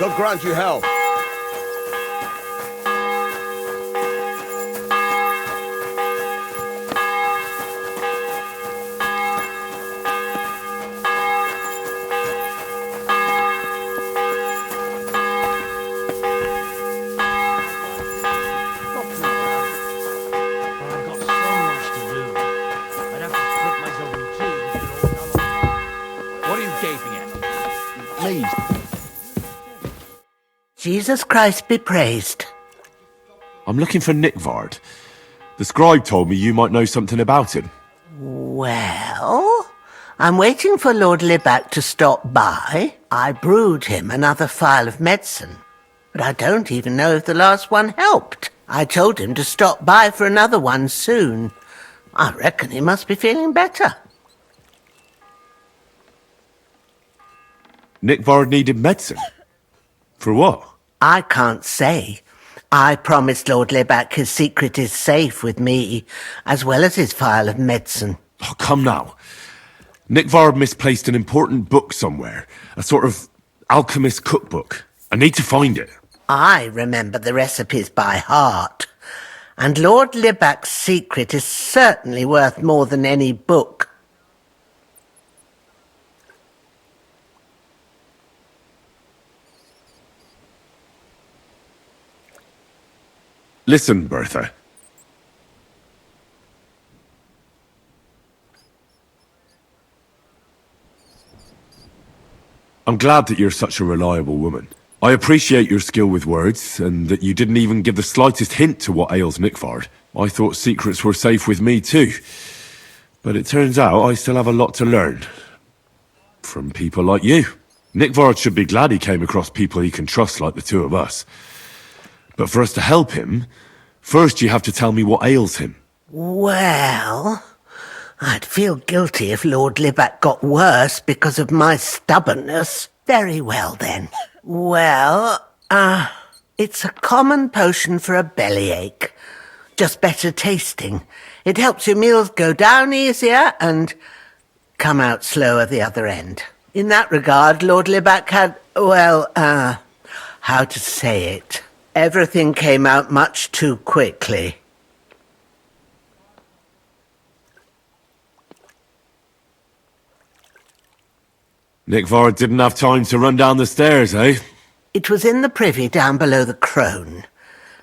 God grant you health. Jesus Christ be praised. I'm looking for Nick Vard. The scribe told me you might know something about him. Well, I'm waiting for Lord Libac to stop by. I brewed him another phial of medicine, but I don't even know if the last one helped. I told him to stop by for another one soon. I reckon he must be feeling better. Nick Vard needed medicine? For what? I can't say. I promised Lord Libac his secret is safe with me, as well as his phial of medicine. Oh, come now. Nick Vard misplaced an important book somewhere. A sort of alchemist cookbook. I need to find it. I remember the recipes by heart. And Lord Libac's secret is certainly worth more than any book. Listen, Bertha. I'm glad that you're such a reliable woman. I appreciate your skill with words, and that you didn't even give the slightest hint to what ails Nick Vard. I thought secrets were safe with me too. But it turns out I still have a lot to learn. From people like you. Nick Vard should be glad he came across people he can trust like the two of us. But for us to help him, first you have to tell me what ails him. Well, I'd feel guilty if Lord Libac got worse because of my stubbornness. Very well, then. Well, it's a common potion for a bellyache. Just better tasting. It helps your meals go down easier and come out slower the other end. In that regard, Lord Libac had, well, how to say it? Everything came out much too quickly. Nick Vard didn't have time to run down the stairs, eh? It was in the privy down below the crone,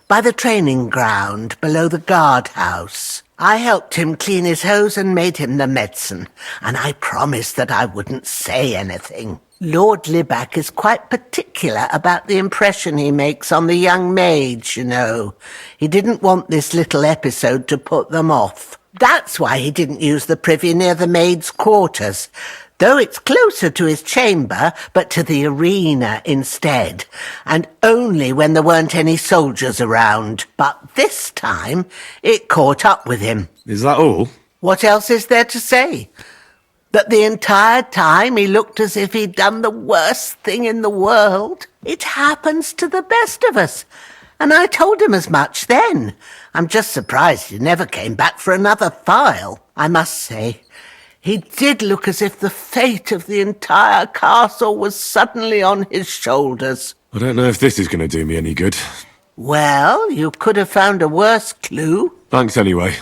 by the training ground below the guardhouse. I helped him clean his hose and made him the medicine, and I promised that I wouldn't say anything. Lord Libac is quite particular about the impression he makes on the young maids, you know. He didn't want this little episode to put them off. That's why he didn't use the privy near the maids' quarters, though it's closer to his chamber, but to the arena instead, and only when there weren't any soldiers around. But this time, it caught up with him. Is that all? What else is there to say? That the entire time he looked as if he'd done the worst thing in the world. It happens to the best of us. And I told him as much then. I'm just surprised he never came back for another phial. I must say, he did look as if the fate of the entire castle was suddenly on his shoulders. I don't know if this is going to do me any good. Well, you could have found a worse clue. Thanks anyway.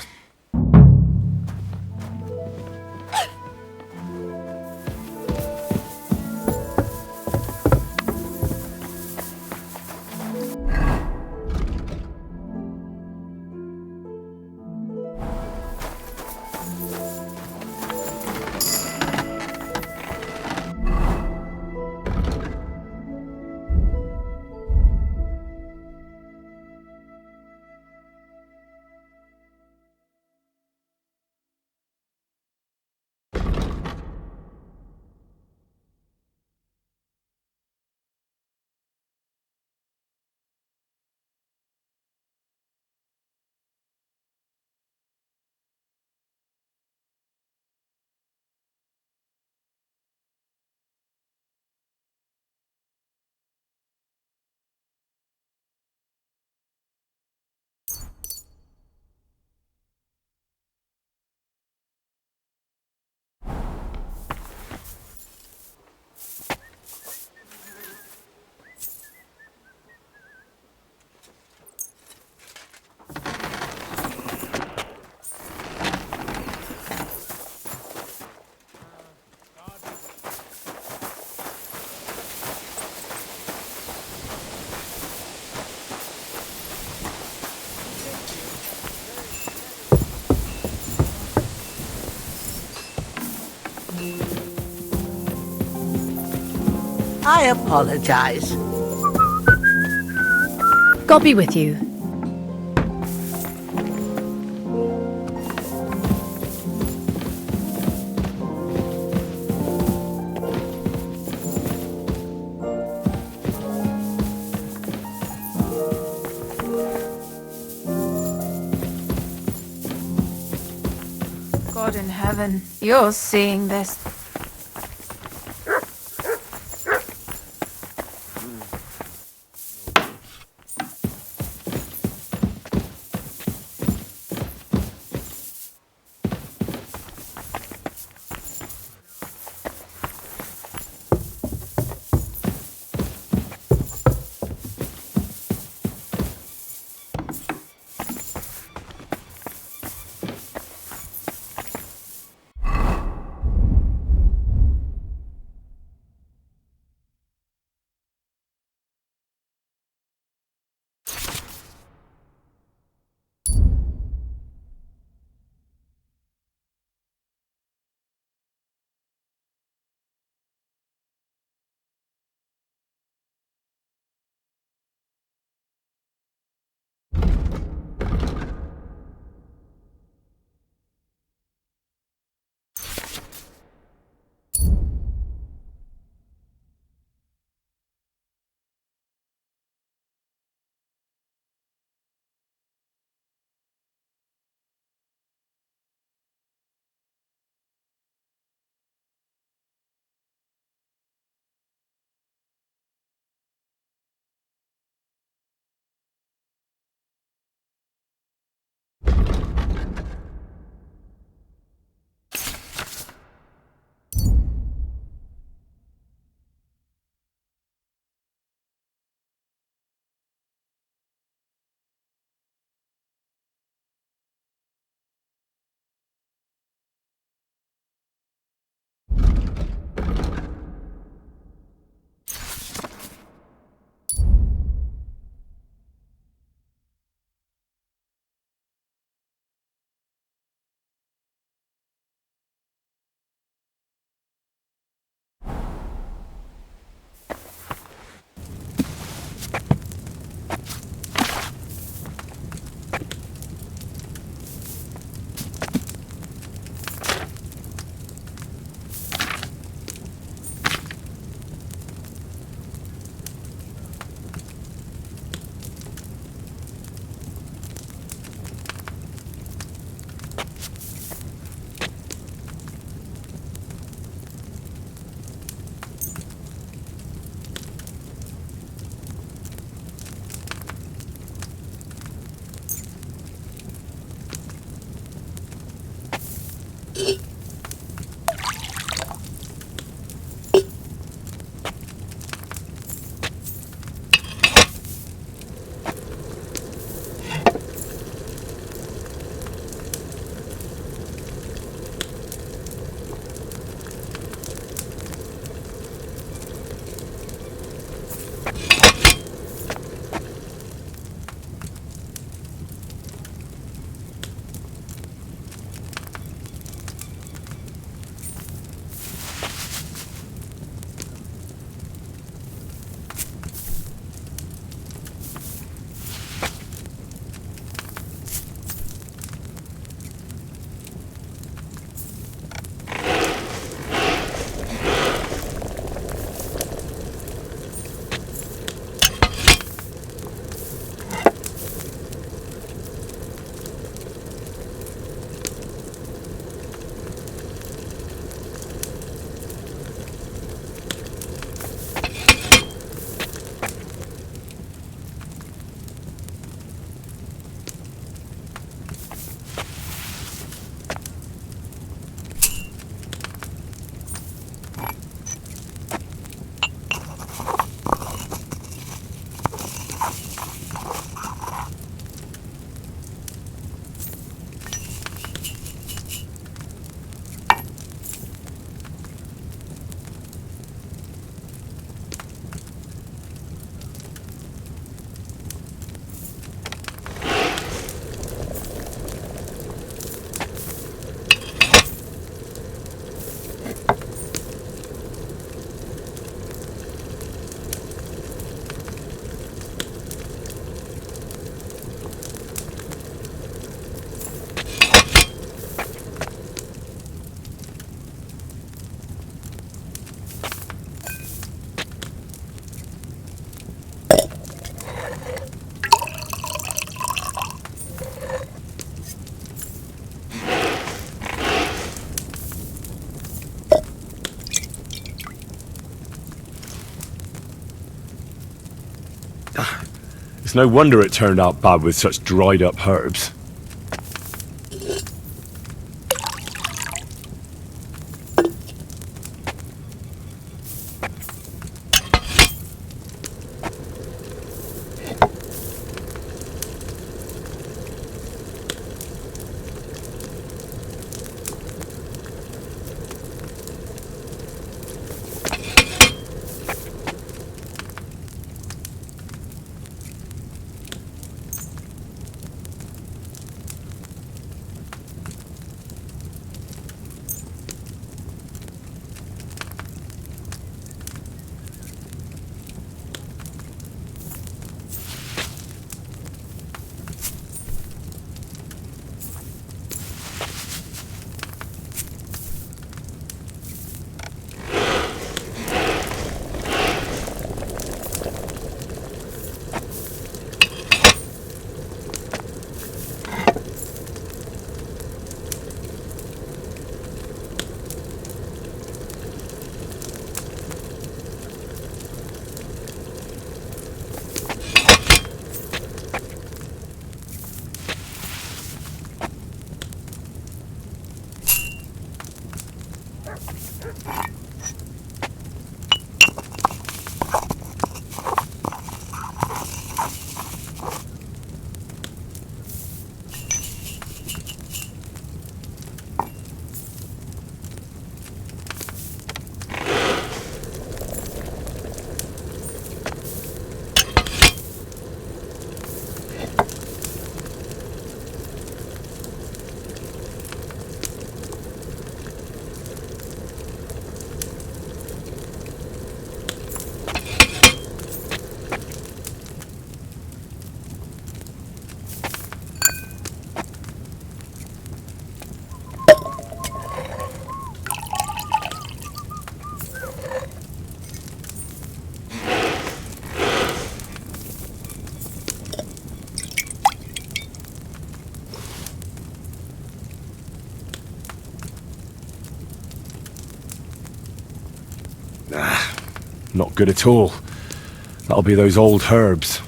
I apologize. God be with you. God in heaven, you're seeing this. It's no wonder it turned out bad with such dried up herbs. Not good at all. That'll be those old herbs.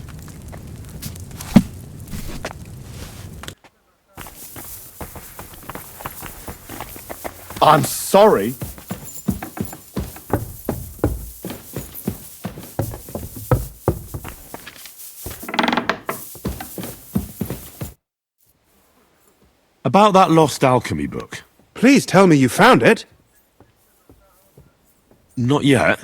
I'm sorry. About that lost alchemy book. Please tell me you found it. Not yet.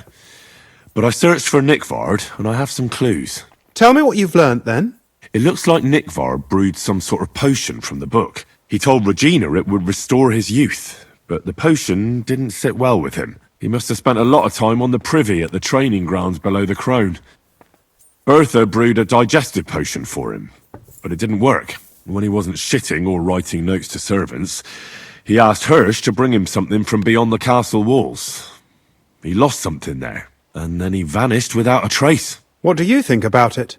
But I searched for Nickvard, and I have some clues. Tell me what you've learnt then. It looks like Nickvard brewed some sort of potion from the book. He told Regina it would restore his youth, but the potion didn't sit well with him. He must have spent a lot of time on the privy at the training grounds below the Crone. Bertha brewed a digestive potion for him, but it didn't work. When he wasn't shitting or writing notes to servants, he asked Hirsch to bring him something from beyond the castle walls. He lost something there, and then he vanished without a trace. What do you think about it?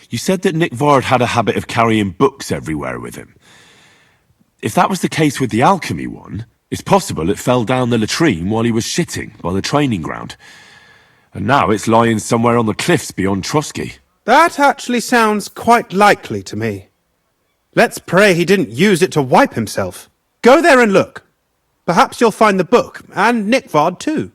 You said that Nickvard had a habit of carrying books everywhere with him. If that was the case with the alchemy one, it's possible it fell down the latrine while he was shitting by the training ground. And now it's lying somewhere on the cliffs beyond Trotsky. That actually sounds quite likely to me. Let's pray he didn't use it to wipe himself. Go there and look. Perhaps you'll find the book, and Nickvard too.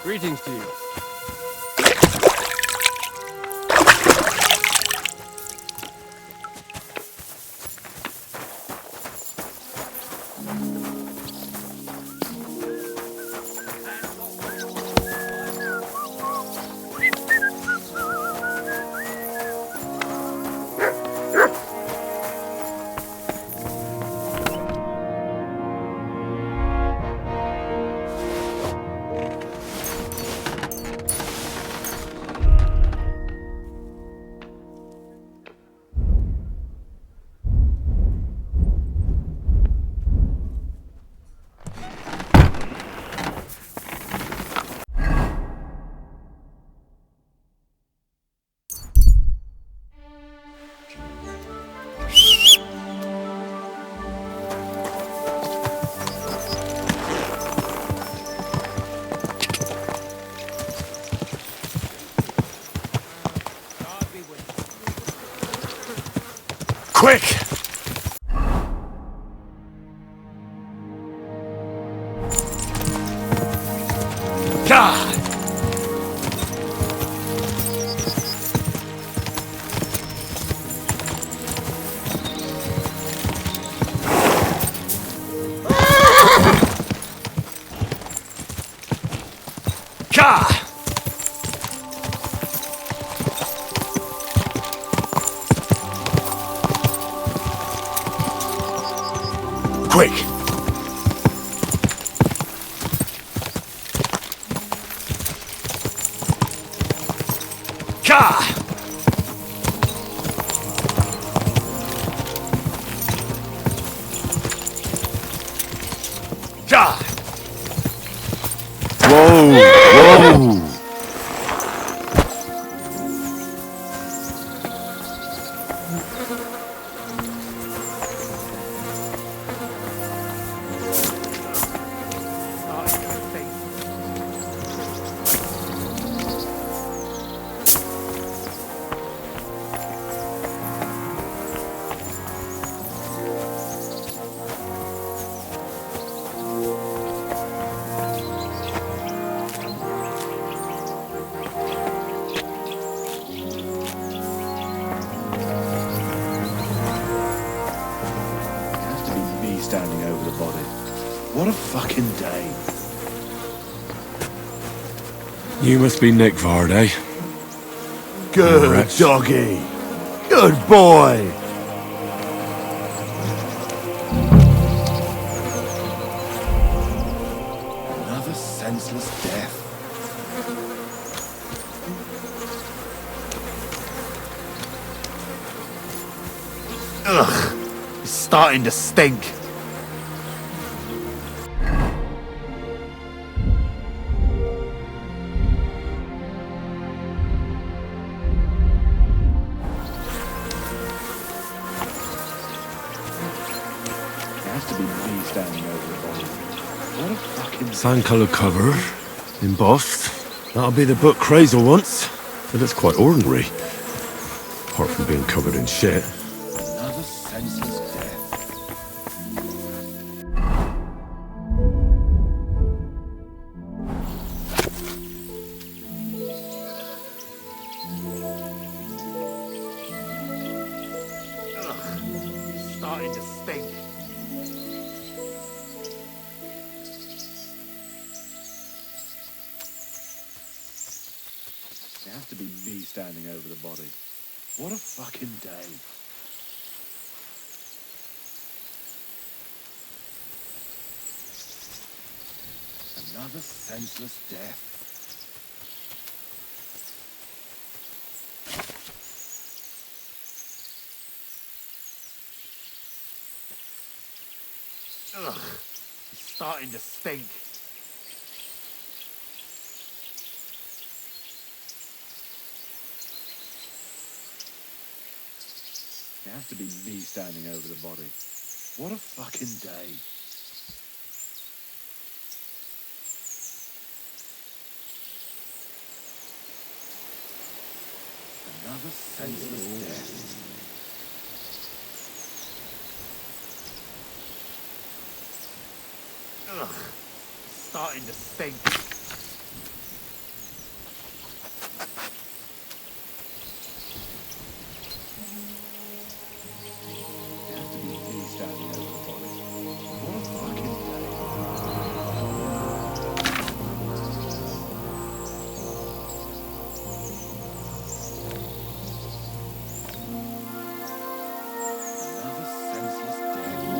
Greetings to you. Quick! God! God! Quick! God! God! Whoa! Whoa! Has to be me standing over the body. What a fucking day. You must be Nick Vard, eh? Good Wretch. doggy. Good boy. Another senseless death. Ugh. It's starting to stink. Has to be me standing over the body. What a fucking Sand-coloured cover, embossed. That'll be the book Crazel wants, but it's quite ordinary. Apart from being covered in shit. another senseless death. Ugh. Starting to stink. It has to be me standing over the body. What a fucking day. Another senseless death. Ugh, it's starting to stink. It has to be me standing over the body. What a fucking day. Another senseless death. Ugh, it's starting to stink. It has to be me standing over the body. What a fucking day. Another senseless death.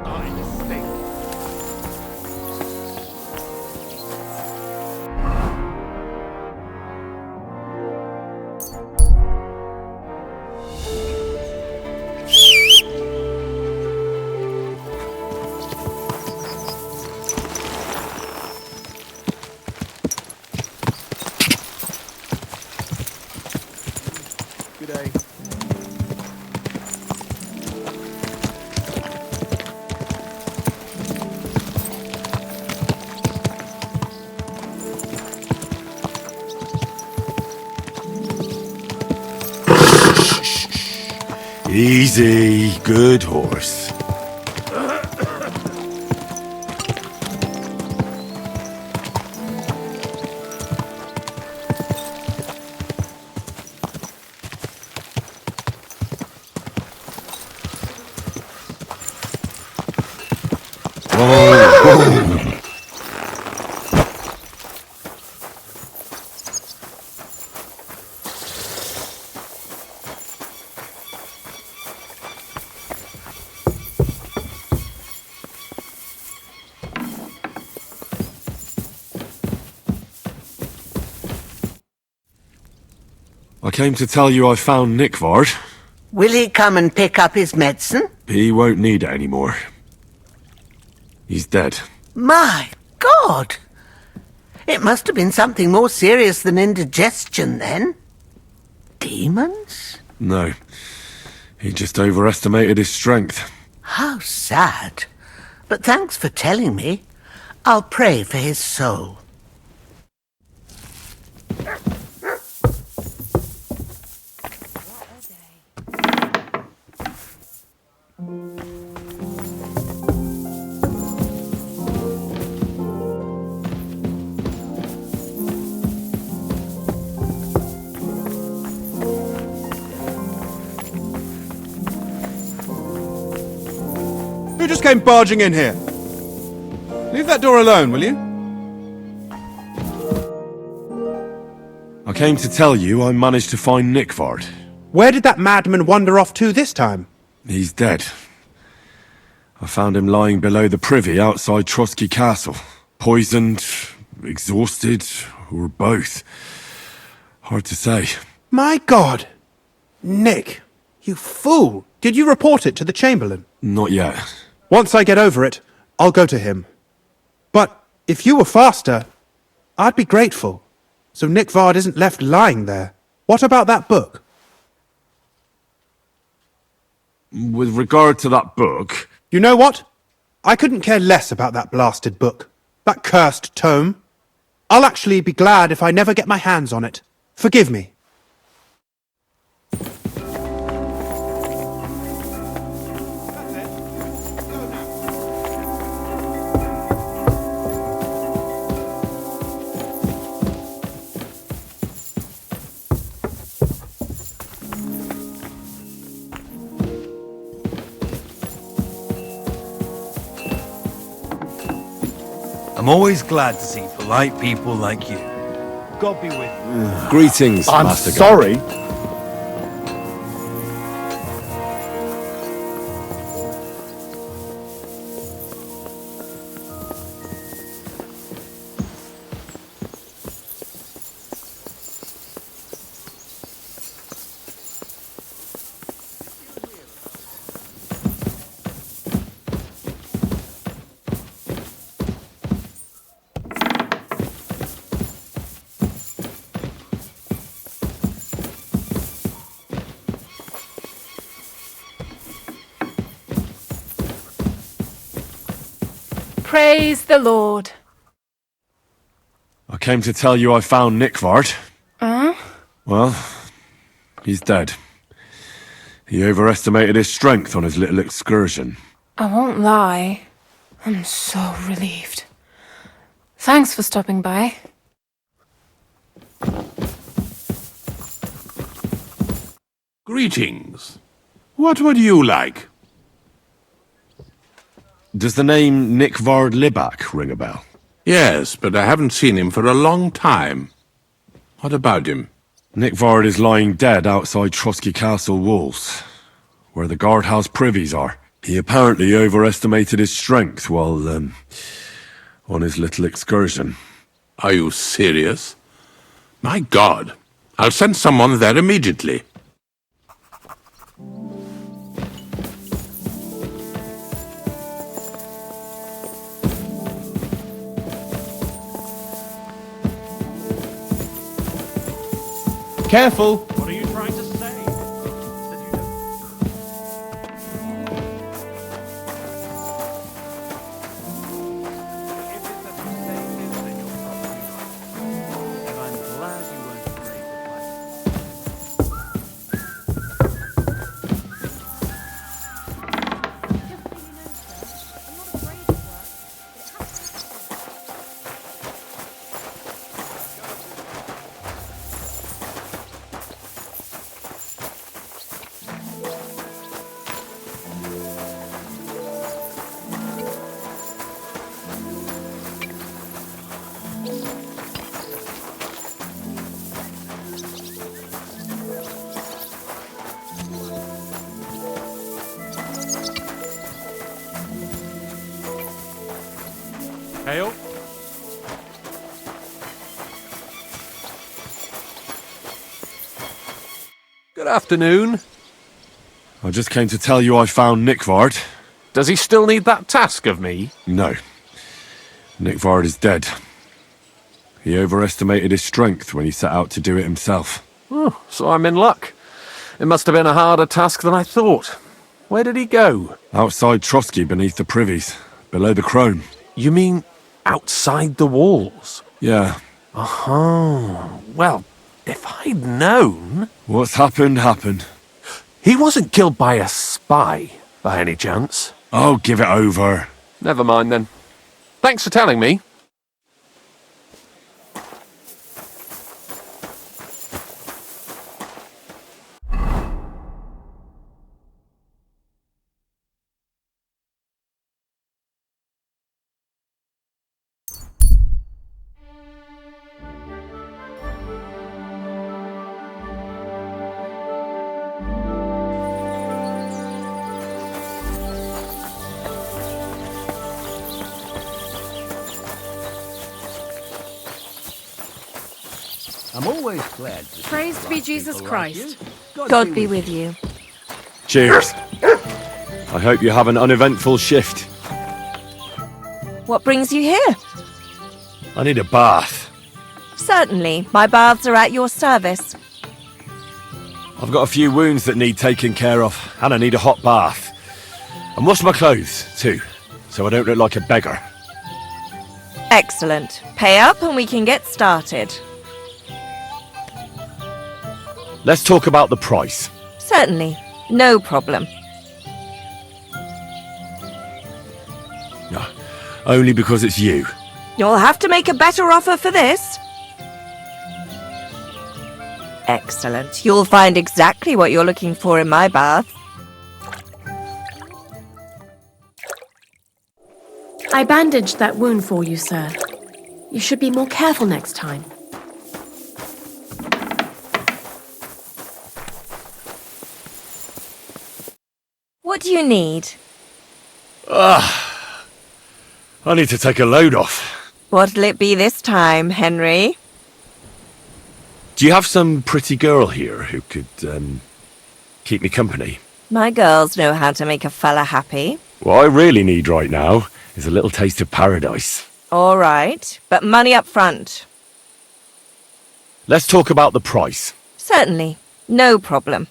Starting to stink. Good day. Easy, good horse. I came to tell you I found Nickvard. Will he come and pick up his medicine? He won't need it anymore. He's dead. My God! It must have been something more serious than indigestion then. Demons? No. He just overestimated his strength. How sad. But thanks for telling me. I'll pray for his soul. Who just came barging in here? Leave that door alone, will you? I came to tell you I managed to find Nickvard. Where did that madman wander off to this time? He's dead. I found him lying below the privy outside Trotsky Castle. Poisoned, exhausted, or both. Hard to say. My God! Nick, you fool! Did you report it to the Chamberlain? Not yet. Once I get over it, I'll go to him. But if you were faster, I'd be grateful. So Nickvard isn't left lying there. What about that book? With regard to that book, You know what? I couldn't care less about that blasted book. That cursed tome. I'll actually be glad if I never get my hands on it. Forgive me. I'm always glad to see polite people like you. God be with you. Greetings, I'm Master Guard. sorry. Praise the Lord. I came to tell you I found Nickvard. Well, he's dead. He overestimated his strength on his little excursion. I won't lie. I'm so relieved. Thanks for stopping by. Greetings. What would you like? Does the name Nickvard Libak ring a bell? Yes, but I haven't seen him for a long time. What about him? Nickvard is lying dead outside Trotsky Castle walls, where the guardhouse privies are. He apparently overestimated his strength while, on his little excursion. Are you serious? My God. I'll send someone there immediately. Careful. What are you trying to say? And I'm glad you weren't afraid to fight. Hail. Good afternoon. I just came to tell you I found Nickvard. Does he still need that task of me? No. Nickvard is dead. He overestimated his strength when he set out to do it himself. Oh, so I'm in luck. It must have been a harder task than I thought. Where did he go? Outside Trotsky beneath the privies, below the crone. You mean outside the walls? Yeah. Oh, well, if I'd known... What's happened, happened. He wasn't killed by a spy, by any chance. Oh, give it over. Never mind then. Thanks for telling me. I'm always glad to Praise be Jesus Christ. God be with you. Cheers. I hope you have an uneventful shift. What brings you here? I need a bath. Certainly, my baths are at your service. I've got a few wounds that need taking care of, and I need a hot bath. And wash my clothes, too, so I don't look like a beggar. Excellent. Pay up and we can get started. Let's talk about the price. Certainly. No problem. No, only because it's you. You'll have to make a better offer for this. Excellent. You'll find exactly what you're looking for in my bath. I bandaged that wound for you, sir. You should be more careful next time. do you need? I need to take a load off. What'll it be this time, Henry? Do you have some pretty girl here who could, keep me company? My girls know how to make a fella happy. What I really need right now is a little taste of paradise. All right, but money up front. Let's talk about the price. Certainly. No problem.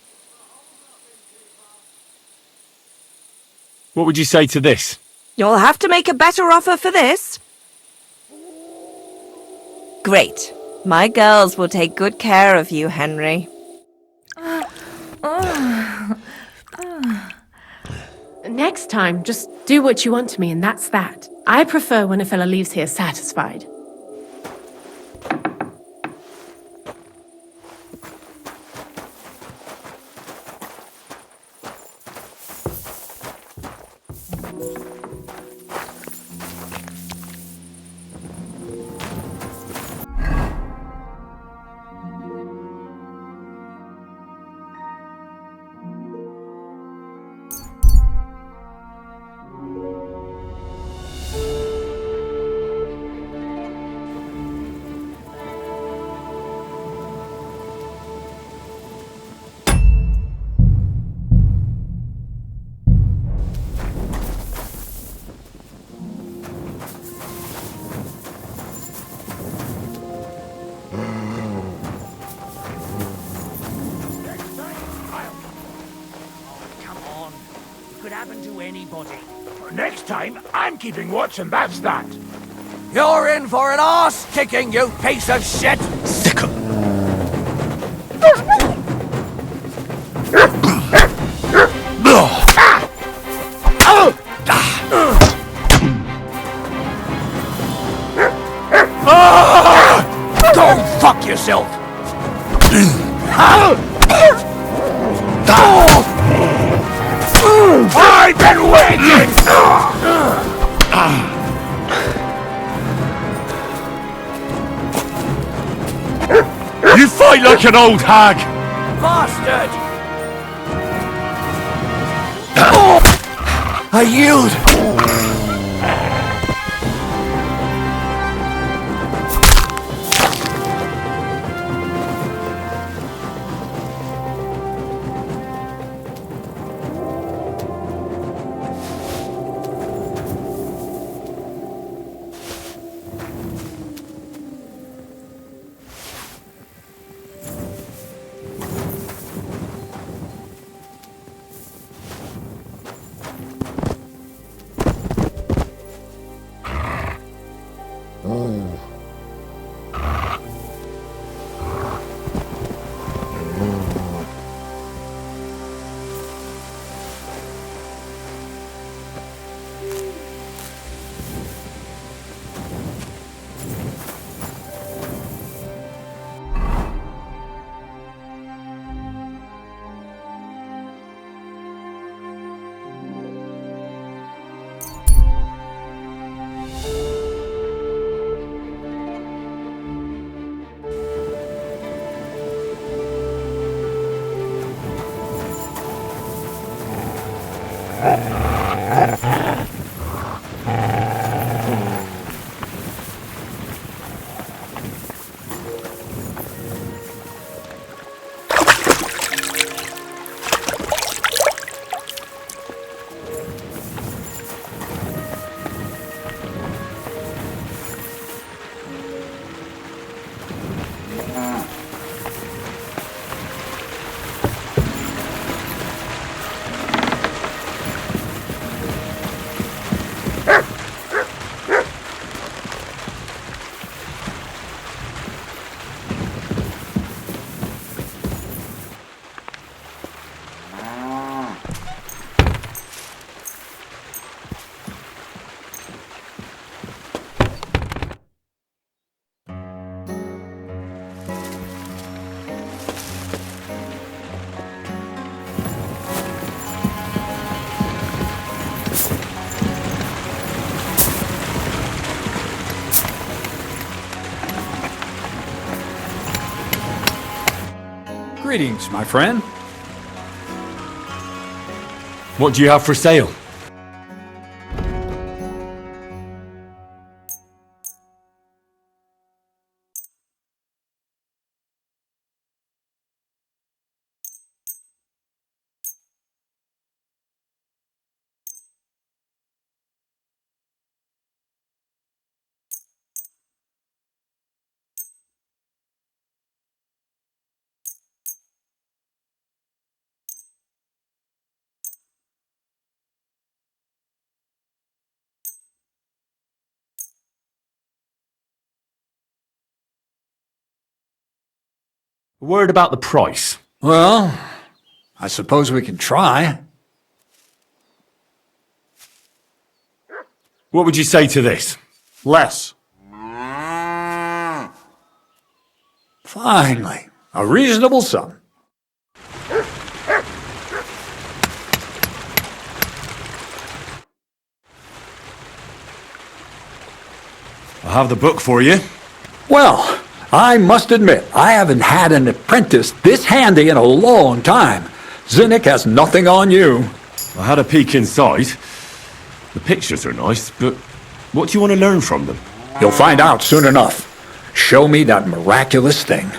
What would you say to this? You'll have to make a better offer for this. Great. My girls will take good care of you, Henry. Next time, just do what you want to me, and that's that. I prefer when a fella leaves here satisfied. Next time, I'm keeping watch, and that's that. You're in for an arse-kicking, you piece of shit! Sickle! Go fuck yourself! I've been waiting! You fight like an old hag! Bastard! I yield! Greetings, my friend. What do you have for sale? A word about the price. Well, I suppose we can try. What would you say to this? Less. Finally, a reasonable sum. I have the book for you. Well, I must admit, I haven't had an apprentice this handy in a long time. Zinnik has nothing on you. I had a peek inside. The pictures are nice, but what do you want to learn from them? You'll find out soon enough. Show me that miraculous thing.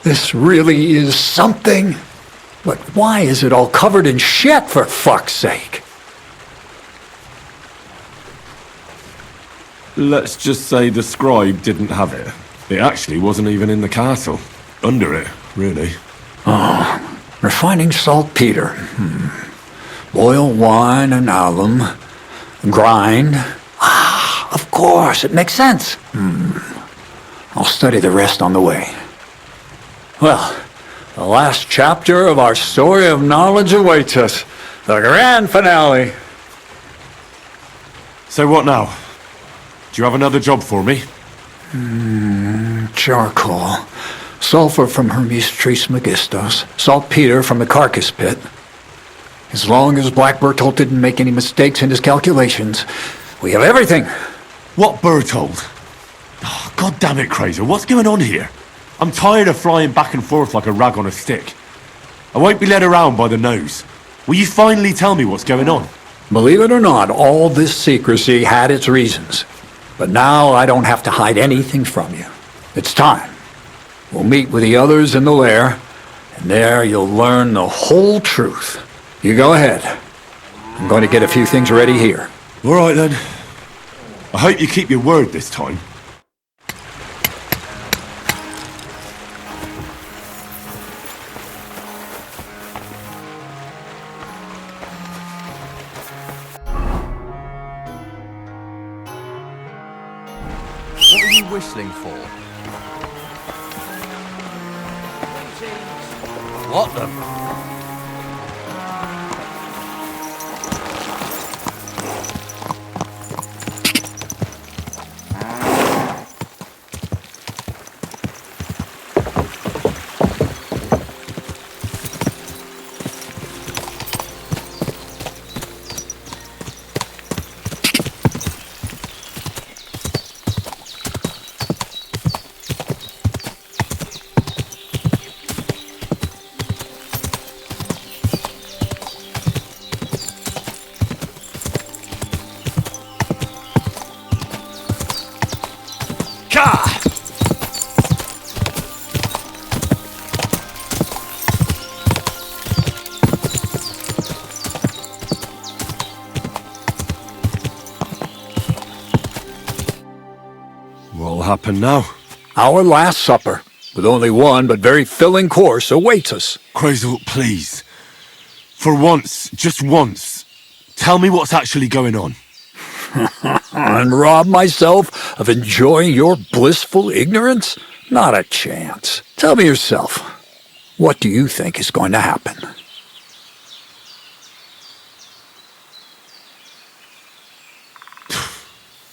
This really is something. But why is it all covered in shit, for fuck's sake? Let's just say the scribe didn't have it. It actually wasn't even in the castle. Under it, really. Oh, refining saltpeter. Boil wine and alum. Grind. Ah, of course, it makes sense. I'll study the rest on the way. Well, the last chapter of our story of knowledge awaits us. The grand finale. So what now? Do you have another job for me? Charcoal. Sulfur from Hermes Trismegistos. Saltpeter from the carcass pit. As long as Black Bertolt didn't make any mistakes in his calculations, we have everything. What Bertolt? Oh, God damn it, Kraser, what's going on here? I'm tired of flying back and forth like a rag on a stick. I won't be led around by the nose. Will you finally tell me what's going on? Believe it or not, all this secrecy had its reasons. But now I don't have to hide anything from you. It's time. We'll meet with the others in the lair, and there you'll learn the whole truth. You go ahead. I'm going to get a few things ready here. All right, then. I hope you keep your word this time. What are you whistling for? What the... What'll happen now? Our last supper, with only one but very filling course, awaits us. Krazel, please. For once, just once, tell me what's actually going on. And rob myself of enjoying your blissful ignorance? Not a chance. Tell me yourself, what do you think is going to happen?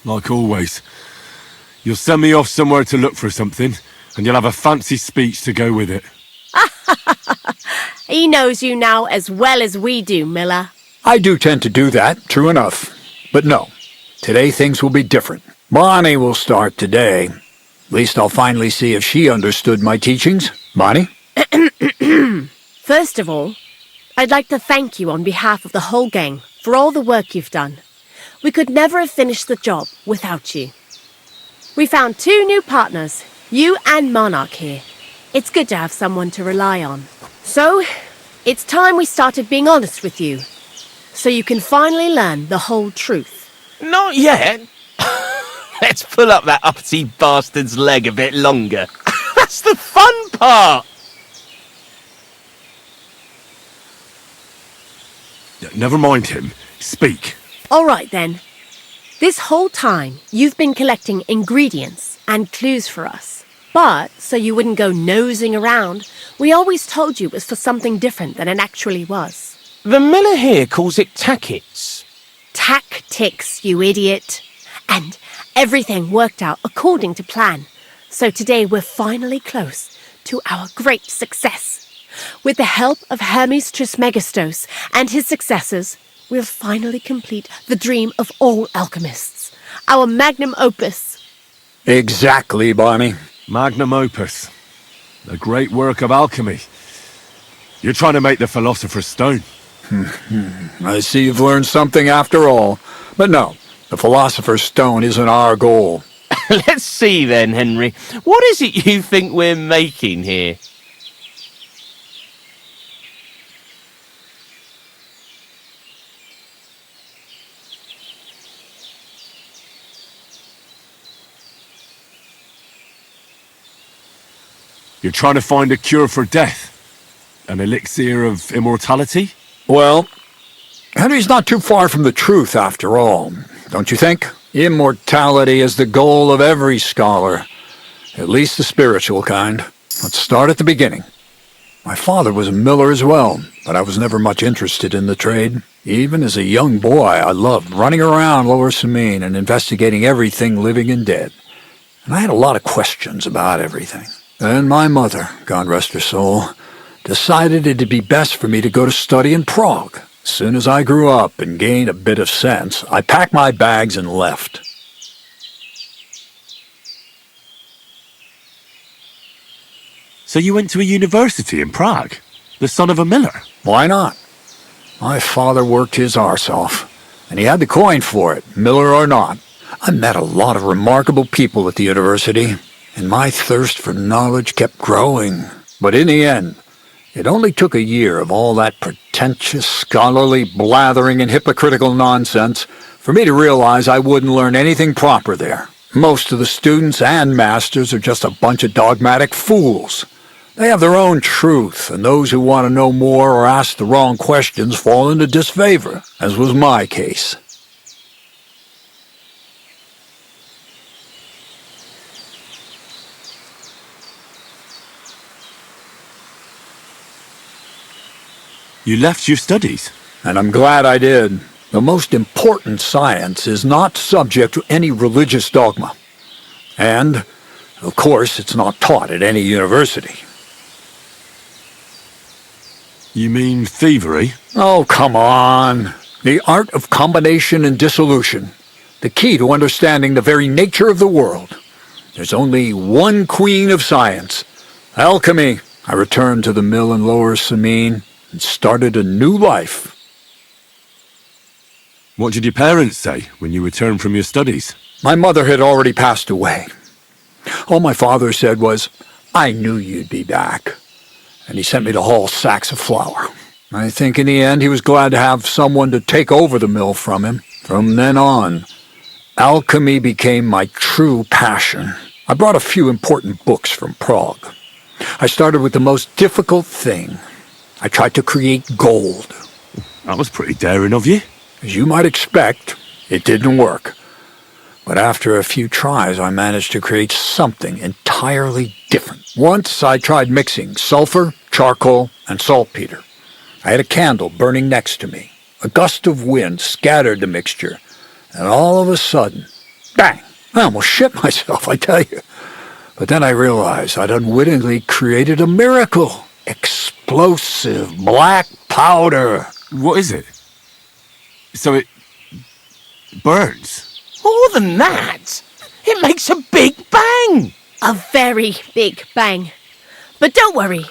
Like always. You'll send me off somewhere to look for something, and you'll have a fancy speech to go with it. He knows you now as well as we do, Miller. I do tend to do that, true enough. But no, today things will be different. Bonnie will start today. At least I'll finally see if she understood my teachings. Bonnie? First of all, I'd like to thank you on behalf of the whole gang for all the work you've done. We could never have finished the job without you. We found 2 new partners, you and Monarch here. It's good to have someone to rely on. So, it's time we started being honest with you, so you can finally learn the whole truth. Not yet. Let's pull up that uppity bastard's leg a bit longer. That's the fun part! Never mind him. Speak. All right then. This whole time, you've been collecting ingredients and clues for us. But, so you wouldn't go nosing around, we always told you it was for something different than it actually was. The miller here calls it tackets. Tactics, you idiot. And everything worked out according to plan. So today we're finally close to our great success. With the help of Hermes Trismegistos and his successors, we'll finally complete the dream of all alchemists. Our magnum opus. Exactly, Barney. Magnum opus. The great work of alchemy. You're trying to make the Philosopher's Stone. I see you've learned something after all. But no, the Philosopher's Stone isn't our goal. Let's see then, Henry. What is it you think we're making here? You're trying to find a cure for death? An elixir of immortality? Well, Henry's not too far from the truth after all, don't you think? Immortality is the goal of every scholar, at least the spiritual kind. Let's start at the beginning. My father was a miller as well, but I was never much interested in the trade. Even as a young boy, I loved running around Lower Samine and investigating everything living and dead. And I had a lot of questions about everything. Then my mother, God rest her soul, decided it'd be best for me to go to study in Prague. As soon as I grew up and gained a bit of sense, I packed my bags and left. So you went to a university in Prague? The son of a miller? Why not? My father worked his arse off, and he had the coin for it, miller or not. I met a lot of remarkable people at the university, and my thirst for knowledge kept growing. But in the end, it only took a year of all that pretentious, scholarly blathering and hypocritical nonsense for me to realize I wouldn't learn anything proper there. Most of the students and masters are just a bunch of dogmatic fools. They have their own truth, and those who want to know more or ask the wrong questions fall into disfavor, as was my case. You left your studies? And I'm glad I did. The most important science is not subject to any religious dogma. And, of course, it's not taught at any university. You mean thievery? Oh, come on. The art of combination and dissolution. The key to understanding the very nature of the world. There's only one queen of science. Alchemy. I returned to the mill in Lower Samine and started a new life. What did your parents say when you returned from your studies? My mother had already passed away. All my father said was, "I knew you'd be back." And he sent me to haul sacks of flour. I think in the end he was glad to have someone to take over the mill from him. From then on, alchemy became my true passion. I brought a few important books from Prague. I started with the most difficult thing. I tried to create gold. That was pretty daring of you. As you might expect, it didn't work. But after a few tries, I managed to create something entirely different. Once I tried mixing sulfur, charcoal, and saltpeter. I had a candle burning next to me. A gust of wind scattered the mixture, and all of a sudden, bang! I almost shit myself, I tell you. But then I realized I'd unwittingly created a miracle. Explosive black powder. What is it? So it burns? More than that, it makes a big bang. A very big bang. But don't worry,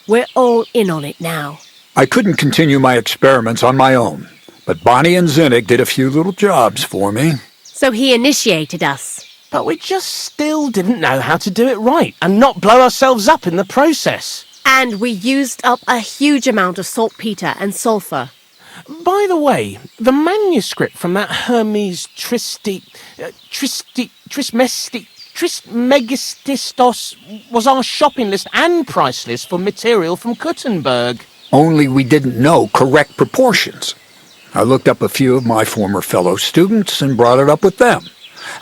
we're all in on it now. I couldn't continue my experiments on my own, but Bonnie and Zinnik did a few little jobs for me. So he initiated us. But we just still didn't know how to do it right and not blow ourselves up in the process. And we used up a huge amount of saltpeter and sulfur. By the way, the manuscript from that Hermes Trismegistos was our shopping list and price list for material from Kuttenberg. Only we didn't know correct proportions. I looked up a few of my former fellow students and brought it up with them.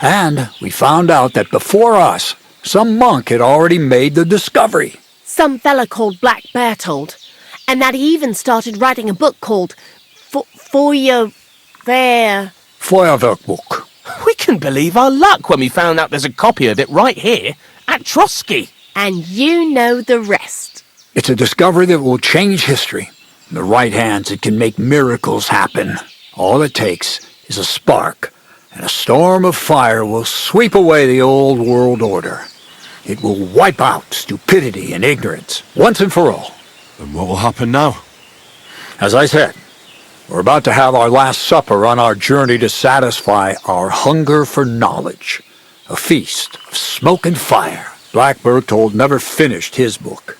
And we found out that before us, some monk had already made the discovery. Some fella called Black Bertold, and that he even started writing a book called Feuerwerkbuch. We couldn't believe our luck when we found out there's a copy of it right here at Trotsky. And you know the rest. It's a discovery that will change history. In the right hands, it can make miracles happen. All it takes is a spark, and a storm of fire will sweep away the old world order. It will wipe out stupidity and ignorance, once and for all. And what will happen now? As I said, we're about to have our last supper on our journey to satisfy our hunger for knowledge. A feast of smoke and fire. Black Bertold never finished his book,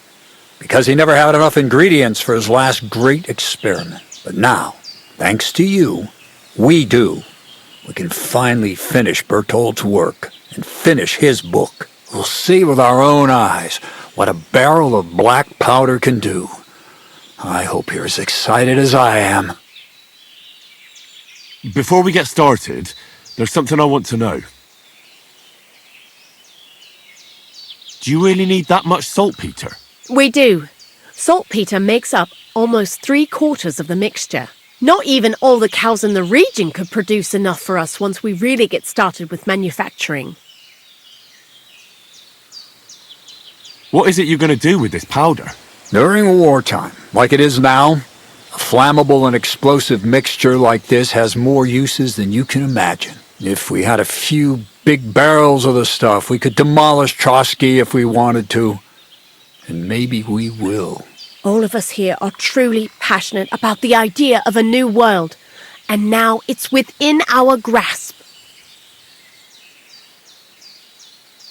because he never had enough ingredients for his last great experiment. But now, thanks to you, we do. We can finally finish Bertold's work and finish his book. We'll see with our own eyes what a barrel of black powder can do. I hope you're as excited as I am. Before we get started, there's something I want to know. Do you really need that much saltpeter? We do. Saltpeter makes up almost 3/4 of the mixture. Not even all the cows in the region could produce enough for us once we really get started with manufacturing. What is it you're going to do with this powder? During wartime, like it is now, a flammable and explosive mixture like this has more uses than you can imagine. If we had a few big barrels of the stuff, we could demolish Trotsky if we wanted to. And maybe we will. All of us here are truly passionate about the idea of a new world, and now it's within our grasp.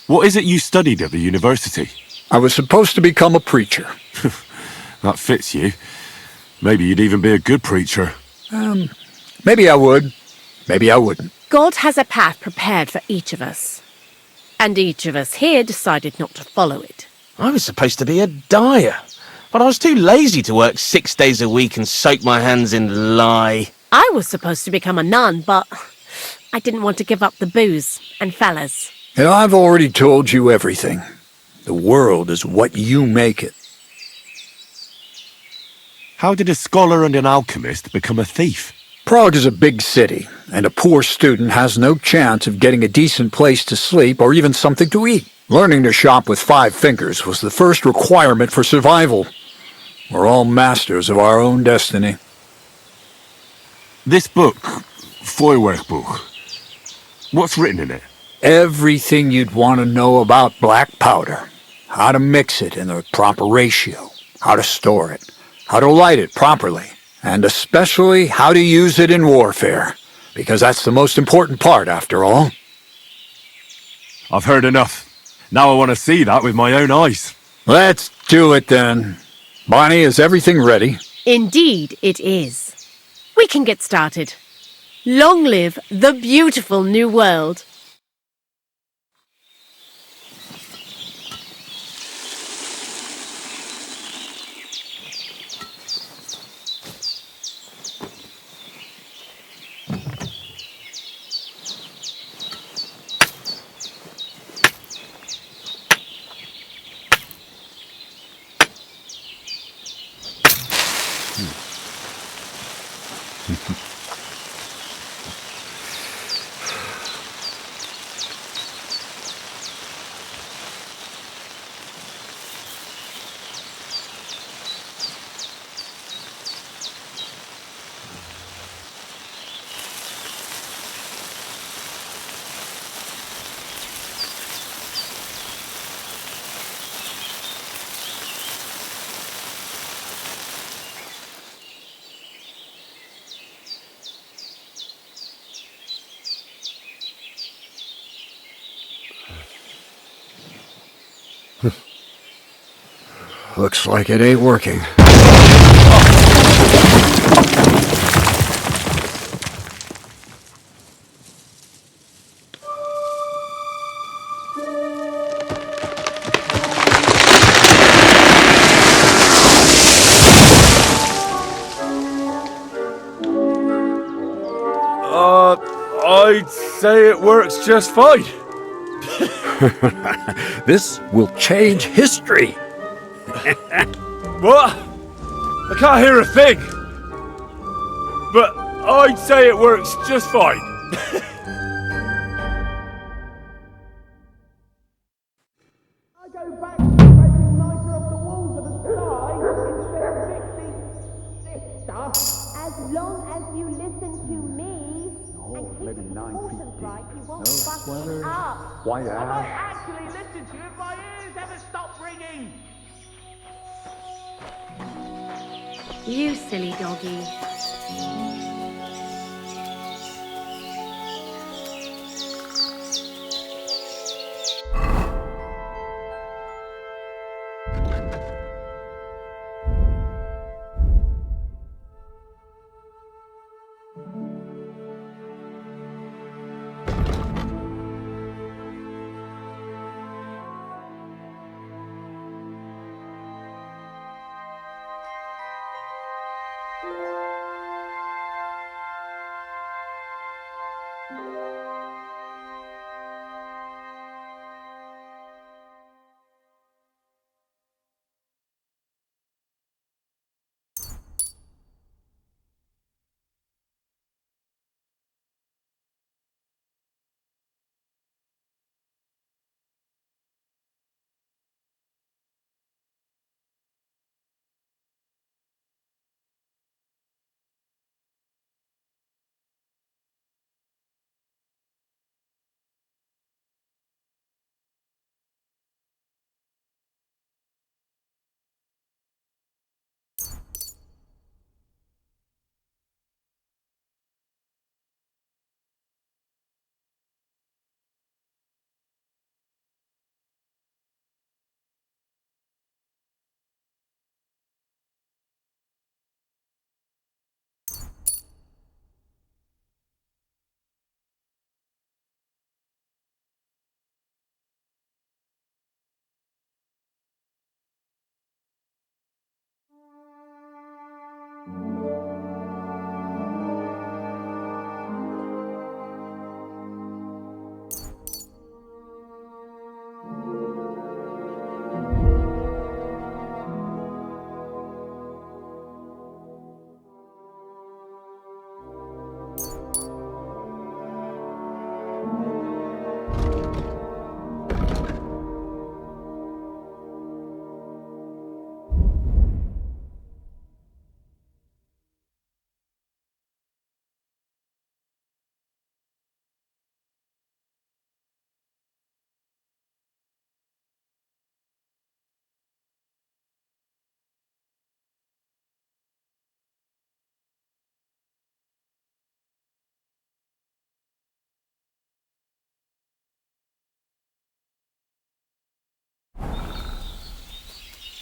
What is it you studied at the university? I was supposed to become a preacher. That fits you. Maybe you'd even be a good preacher. Maybe I would. Maybe I wouldn't. God has a path prepared for each of us. And each of us here decided not to follow it. I was supposed to be a dyer, but I was too lazy to work 6 days a week and soak my hands in lye. I was supposed to become a nun, but I didn't want to give up the booze and fellas. And I've already told you everything. The world is what you make it. How did a scholar and an alchemist become a thief? Prague is a big city, and a poor student has no chance of getting a decent place to sleep or even something to eat. Learning to shop with 5 fingers was the first requirement for survival. We're all masters of our own destiny. This book, Feuerwerkbuch, what's written in it? Everything you'd want to know about black powder. How to mix it in the proper ratio. How to store it. How to light it properly. And especially how to use it in warfare. Because that's the most important part, after all. I've heard enough. Now I want to see that with my own eyes. Let's do it then. Bonnie, is everything ready? Indeed it is. We can get started. Long live the beautiful new world. Looks like it ain't working. I'd say it works just fine. This will change history. What? I can't hear a thing. But I'd say it works just fine. I go back to scraping nicer off the walls of the sky instead of fixing this stuff. As long as you listen to me and keep the proportions right, you won't fuck it up. Why I might actually listen to you if my ears ever stop ringing. You silly doggy.